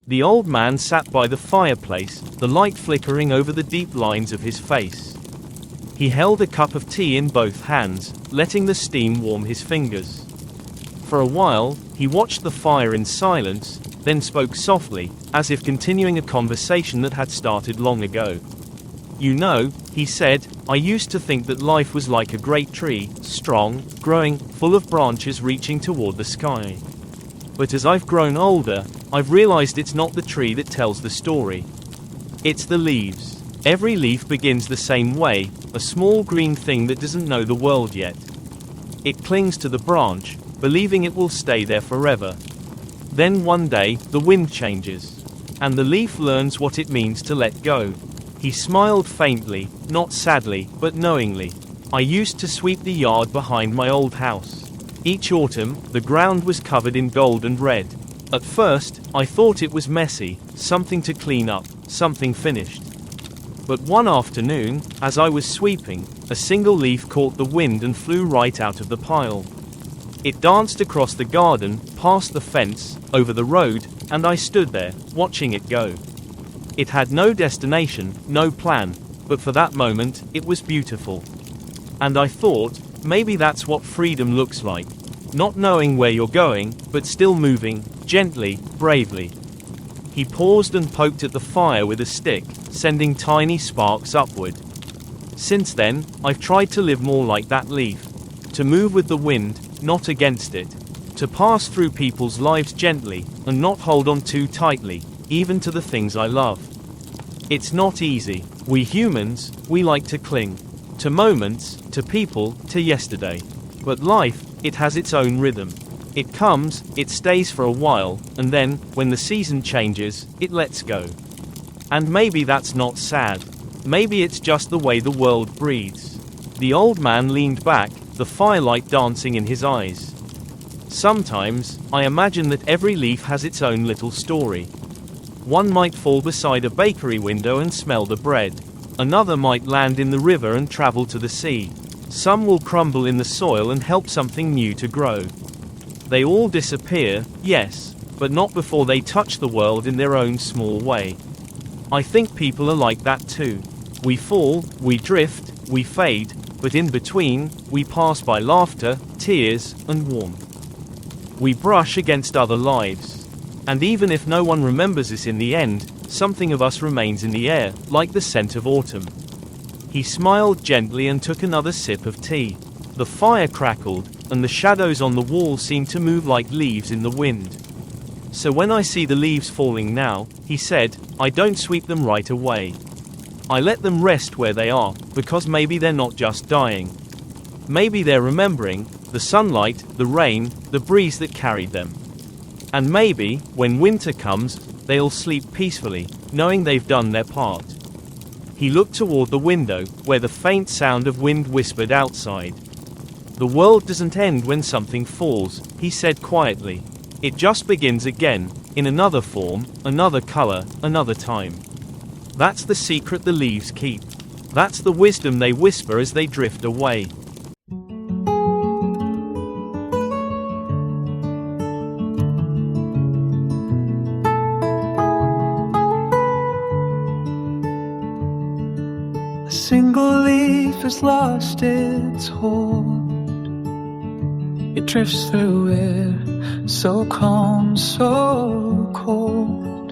The old man sat by the fireplace, the light flickering over the deep lines of his face. He held a cup of tea in both hands, letting the steam warm his fingers. For a while, he watched the fire in silence, then spoke softly, as if continuing a conversation that had started long ago. "You know," he said, "I used to think that life was like a great tree, strong, growing, full of branches reaching toward the sky. But as I've grown older, I've realized it's not the tree that tells the story. It's the leaves. Every leaf begins the same way, a small green thing that doesn't know the world yet. It clings to the branch, believing it will stay there forever. Then one day, the wind changes. And the leaf learns what it means to let go." He smiled faintly, not sadly, but knowingly. "I used to sweep the yard behind my old house. Each autumn, the ground was covered in gold and red. At first, I thought it was messy, something to clean up, something finished. But one afternoon, as I was sweeping, a single leaf caught the wind and flew right out of the pile. It danced across the garden, past the fence, over the road, and I stood there, watching it go. It had no destination, no plan, but for that moment, it was beautiful. And I thought, maybe that's what freedom looks like. Not knowing where you're going, but still moving, gently, bravely." He paused and poked at the fire with a stick, sending tiny sparks upward. "Since then, I've tried to live more like that leaf. To move with the wind, not against it. To pass through people's lives gently, and not hold on too tightly, even to the things I love. It's not easy. We humans, we like to cling. To moments, to people, to yesterday. But life, it has its own rhythm. It comes, it stays for a while, and then, when the season changes, it lets go. And maybe that's not sad. Maybe it's just the way the world breathes." The old man leaned back, the firelight dancing in his eyes. "Sometimes, I imagine that every leaf has its own little story. One might fall beside a bakery window and smell the bread. Another might land in the river and travel to the sea. Some will crumble in the soil and help something new to grow. They all disappear, yes, but not before they touch the world in their own small way. I think people are like that too. We fall, we drift, we fade, but in between, we pass by laughter, tears, and warmth. We brush against other lives. And even if no one remembers us in the end, something of us remains in the air, like the scent of autumn." He smiled gently and took another sip of tea. The fire crackled, and the shadows on the wall seemed to move like leaves in the wind. "So when I see the leaves falling now," he said, "I don't sweep them right away. I let them rest where they are, because maybe they're not just dying. Maybe they're remembering the sunlight, the rain, the breeze that carried them. And maybe, when winter comes, they'll sleep peacefully, knowing they've done their part." He looked toward the window, where the faint sound of wind whispered outside. "The world doesn't end when something falls," he said quietly. "It just begins again, in another form, another color, another time. That's the secret the leaves keep. That's the wisdom they whisper as they drift away." A single leaf has lost its hold. It drifts through air, so calm, so cold.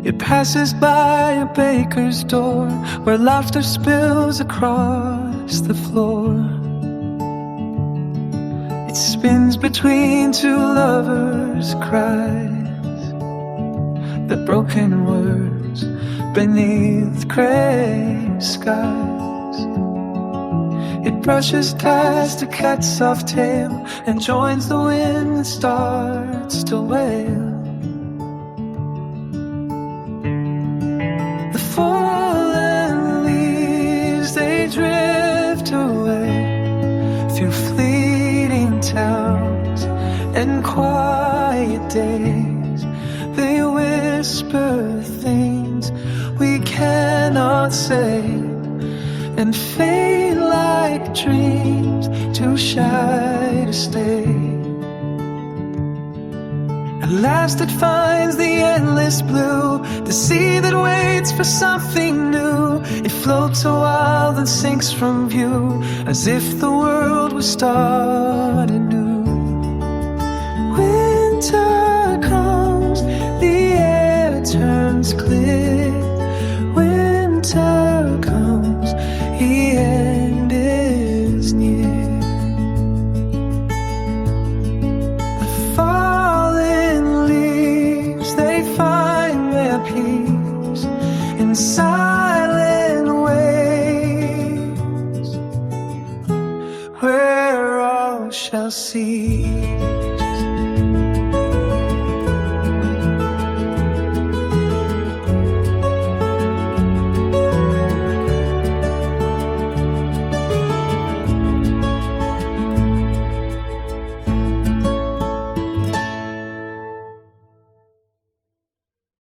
It passes by a baker's door, where laughter spills across the floor. It spins between two lovers' cries, the broken words beneath gray skies. It brushes past a cat's soft tail and joins the wind that starts to wail. The fallen leaves, they drift away through fleeting towns and quiet days. They whisper things we cannot say and fade like dreams, too shy to stay. At last it finds the endless blue, the sea that waits for something new. It floats a while, then sinks from view, as if the world was started new. Winter